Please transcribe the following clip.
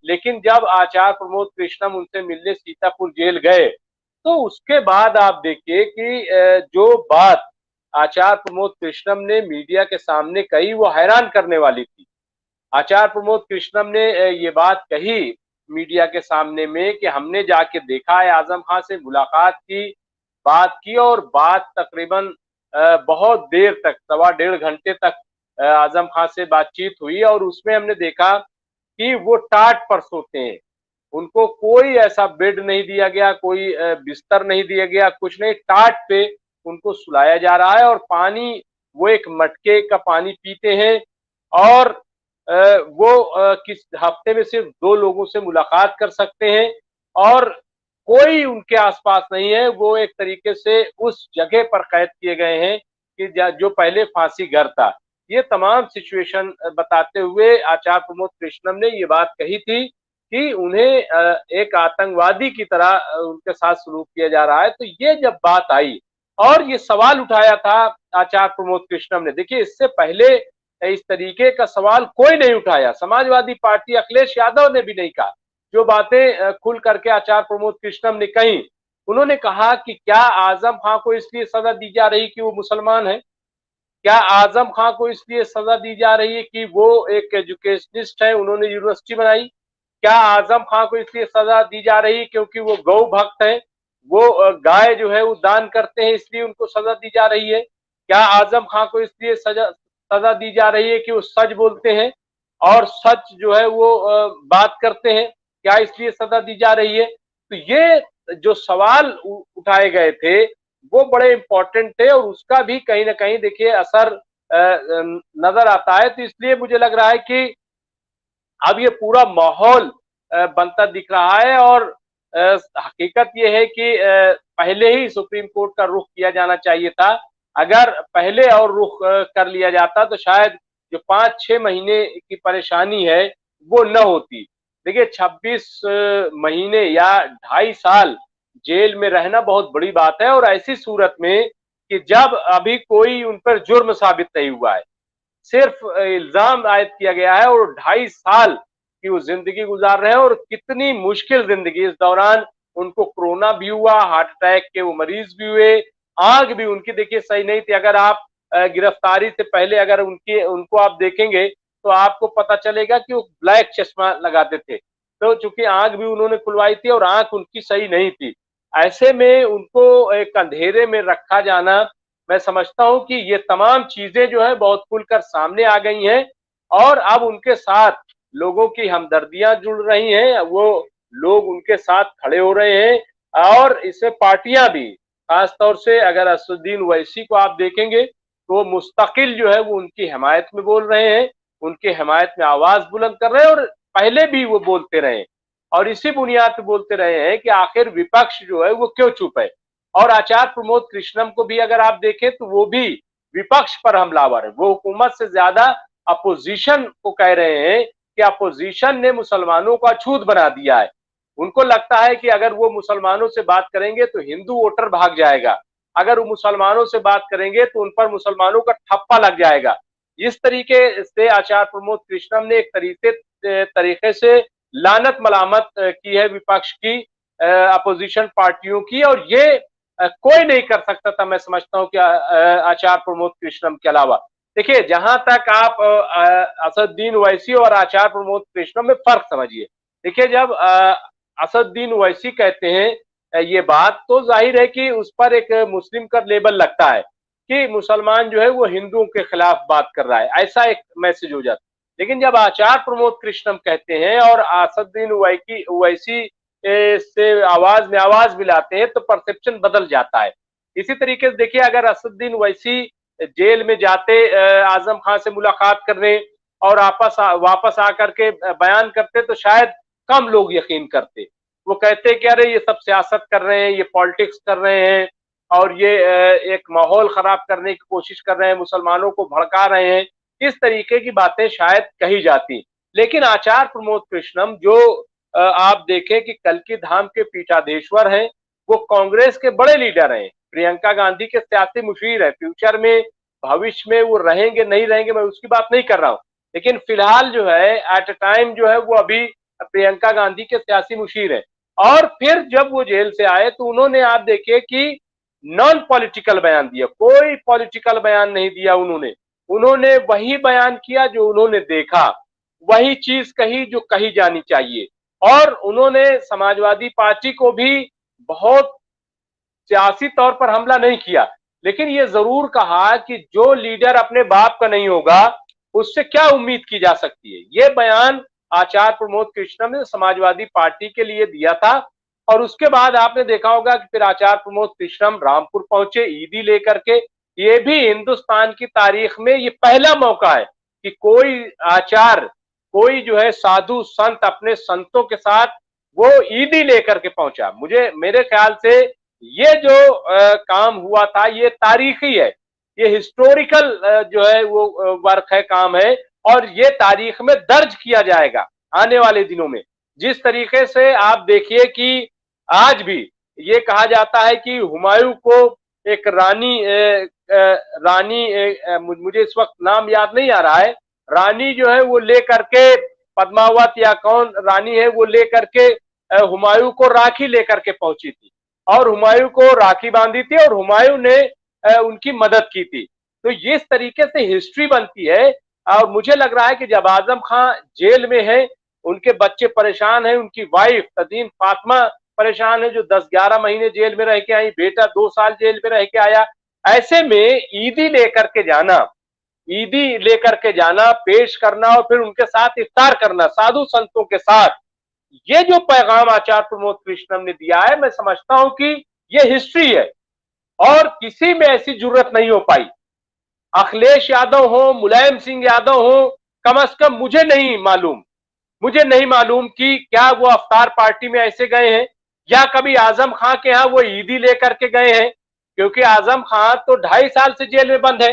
लेकिन जब आचार्य प्रमोद कृष्णम उनसे मिलने सीतापुर जेल गए, तो उसके बाद आप देखिए कि जो बात आचार्य प्रमोद कृष्णम ने मीडिया के सामने कही वो हैरान करने वाली थी। आचार्य प्रमोद कृष्णम ने ये बात कही मीडिया के सामने में कि हमने जाके देखा है, आजम खां से मुलाकात की, बात की और बात तकरीबन बहुत देर तक, सवा डेढ़ घंटे तक आजम खां से बातचीत हुई और उसमें हमने देखा कि वो टाट पर सोते हैं। उनको कोई ऐसा बेड नहीं दिया गया, कोई बिस्तर नहीं दिया गया, कुछ नहीं, टाट पे उनको सुलाया जा रहा है और पानी वो एक मटके का पानी पीते हैं और वो किस हफ्ते में सिर्फ 2 लोगों से मुलाकात कर सकते हैं और कोई उनके आसपास नहीं है। वो एक तरीके से उस जगह पर कैद किए गए हैं कि जो पहले फांसी घर था। ये तमाम सिचुएशन बताते हुए आचार्य प्रमोद कृष्णम ने ये बात कही थी कि उन्हें एक आतंकवादी की तरह उनके साथ सलूक किया जा रहा है। तो ये जब बात आई और ये सवाल उठाया था आचार्य प्रमोद कृष्णम ने, देखिए इससे पहले इस तरीके का सवाल कोई नहीं उठाया। समाजवादी पार्टी अखिलेश यादव ने भी नहीं कहा। जो बातें खुल करके आचार्य प्रमोद कृष्णम ने कही, उन्होंने कहा कि क्या आजम खां को इसलिए सजा दी जा रही कि वो मुसलमान है? क्या आजम खां को इसलिए सजा दी जा रही है कि वो एक एजुकेशनिस्ट है, उन्होंने यूनिवर्सिटी बनाई? क्या आजम खां को इसलिए सजा दी जा रही है क्योंकि वो गौ भक्त है, वो गाय जो है वो दान करते हैं, इसलिए उनको सजा दी जा रही है? क्या आजम खां को इसलिए सजा दी जा रही है कि वो सच बोलते हैं और सच जो है वो बात करते हैं, क्या इसलिए सजा दी जा रही है? तो ये जो सवाल उठाए गए थे वो बड़े इंपॉर्टेंट थे और उसका भी कहीं ना कहीं देखिए असर नजर आता है। तो इसलिए मुझे लग रहा है कि अब ये पूरा माहौल बनता दिख रहा है और हकीकत ये है कि पहले ही सुप्रीम कोर्ट का रुख किया जाना चाहिए था। अगर पहले और रुख कर लिया जाता तो शायद जो 5-6 महीने की परेशानी है वो न होती। देखिए 26 महीने या 2.5 साल जेल में रहना बहुत बड़ी बात है और ऐसी सूरत में कि जब अभी कोई उन पर जुर्म साबित नहीं हुआ है, सिर्फ इल्जाम आयद किया गया है और 2.5 साल की वो जिंदगी गुजार रहे हैं और कितनी मुश्किल जिंदगी। इस दौरान उनको कोरोना भी हुआ, हार्ट अटैक के वो मरीज भी हुए, आंख भी उनकी देखिए सही नहीं थी। अगर आप गिरफ्तारी से पहले अगर उनको आप देखेंगे तो आपको पता चलेगा कि वो ब्लैक चश्मा लगाते थे। तो चूंकि आंख भी उन्होंने खुलवाई थी और आंख उनकी सही नहीं थी, ऐसे में उनको एक अंधेरे में रखा जाना, मैं समझता हूं कि ये तमाम चीजें जो है बहुत खुलकर सामने आ गई हैं और अब उनके साथ लोगों की हमदर्दियां जुड़ रही हैं, वो लोग उनके साथ खड़े हो रहे हैं और इसमें पार्टियां भी, खासतौर से अगर असदुद्दीन ओवैसी को आप देखेंगे तो वो मुस्तकिल जो है वो उनकी हिमायत में बोल रहे हैं, उनकी हिमायत में आवाज बुलंद कर रहे हैं और पहले भी वो बोलते रहे और इसी बुनियाद पर बोलते रहे हैं कि आखिर विपक्ष जो है वो क्यों चुप है। और आचार्य प्रमोद कृष्णम को भी अगर आप देखें तो वो भी विपक्ष पर हमलावर है। वो हुकूमत से ज्यादा अपोजिशन को कह रहे हैं कि अपोजिशन ने मुसलमानों को अछूत बना दिया है। उनको लगता है कि अगर वो मुसलमानों से बात करेंगे तो हिंदू वोटर भाग जाएगा, अगर वो मुसलमानों से बात करेंगे तो उन पर मुसलमानों का ठप्पा लग जाएगा। इस तरीके से आचार्य प्रमोद कृष्णम ने एक तरीके से लानत मलामत की है विपक्ष की, अपोजिशन पार्टियों की, और ये कोई नहीं कर सकता था मैं समझता हूं कि आचार्य प्रमोद कृष्णम के अलावा। देखिए जहां तक आप असदुद्दीन ओवैसी और आचार्य प्रमोद कृष्णम में फर्क समझिए। देखिए जब असदुद्दीन ओवैसी कहते हैं ये बात, तो जाहिर है कि उस पर एक मुस्लिम का लेबल लगता है कि मुसलमान जो है वो हिंदुओं के खिलाफ बात कर रहा है, ऐसा एक मैसेज हो जाता है। लेकिन जब आचार्य प्रमोद कृष्णम कहते हैं और असदुद्दीन ओवैसी से आवाज में आवाज मिलाते हैं तो परसेप्शन बदल जाता है। इसी तरीके से देखिए अगर असदुद्दीन ओवैसी जेल में जाते आजम खां से मुलाकात करने और वापस आकर के बयान करते तो शायद कम लोग यकीन करते। वो कहते कि अरे ये सब सियासत कर रहे हैं, ये पॉलिटिक्स कर रहे हैं और ये एक माहौल खराब करने की कोशिश कर रहे हैं, मुसलमानों को भड़का रहे हैं, इस तरीके की बातें शायद कही जाती। लेकिन आचार्य प्रमोद कृष्णम जो आप देखें कि कल्कि धाम के पीठाधीश्वर हैं, वो कांग्रेस के बड़े लीडर हैं, प्रियंका गांधी के सियासी मुशीर है। फ्यूचर में, भविष्य में वो रहेंगे नहीं रहेंगे मैं उसकी बात नहीं कर रहा हूं, लेकिन फिलहाल जो है एट अ टाइम जो है वो अभी प्रियंका गांधी के सियासी मुशीर हैं। और फिर जब वो जेल से आए तो उन्होंने, आप देखिए कि नॉन पॉलिटिकल बयान दिया, कोई पॉलिटिकल बयान नहीं दिया उन्होंने। उन्होंने वही बयान किया जो उन्होंने देखा, वही चीज कही जो कही जानी चाहिए। और उन्होंने समाजवादी पार्टी को भी बहुत सियासी तौर पर हमला नहीं किया, लेकिन ये जरूर कहा कि जो लीडर अपने बाप का नहीं होगा उससे क्या उम्मीद की जा सकती है। ये बयान आचार्य प्रमोद कृष्णम ने समाजवादी पार्टी के लिए दिया था। और उसके बाद आपने देखा होगा कि फिर आचार्य प्रमोद कृष्णम रामपुर पहुंचे ईदी लेकर के। ये भी हिंदुस्तान की तारीख में ये पहला मौका है कि कोई आचार्य, कोई जो है साधु संत अपने संतों के साथ वो ईदी लेकर के पहुंचा। मुझे, मेरे ख्याल से ये जो काम हुआ था ये तारीखी है, ये हिस्टोरिकल जो है वो वर्क है, काम है। और ये तारीख में दर्ज किया जाएगा आने वाले दिनों में। जिस तरीके से आप देखिए कि आज भी ये कहा जाता है कि हुमायूं को एक मुझे इस वक्त नाम याद नहीं आ रहा है, रानी जो है वो ले करके, पद्मावत या कौन रानी है, वो ले करके हुमायूं को राखी लेकर के पहुंची थी और हुमायूं को राखी बांधी थी और हुमायूं ने उनकी मदद की थी। तो इस तरीके से हिस्ट्री बनती है। और मुझे लग रहा है कि जब आजम खां जेल में है, उनके बच्चे परेशान हैं, उनकी वाइफ तदीन फातिमा परेशान है जो 10-11 महीने जेल में रह के आई, बेटा 2 साल जेल में रह के आया। ऐसे में ईदी लेकर के जाना, ईदी लेकर के जाना, पेश करना और फिर उनके साथ इफ्तार करना साधु संतों के साथ, ये जो पैगाम आचार्य प्रमोद कृष्णम ने दिया है, मैं समझता हूं कि ये हिस्ट्री है और किसी में ऐसी जरूरत नहीं हो पाई। अखिलेश यादव हो, मुलायम सिंह यादव हो, कम से कम मुझे नहीं मालूम कि क्या वो अफ्तार पार्टी में ऐसे गए हैं या कभी आजम खां के यहां वो ईदी लेकर के गए हैं, क्योंकि आजम खां तो 2.5 साल से जेल में बंद है।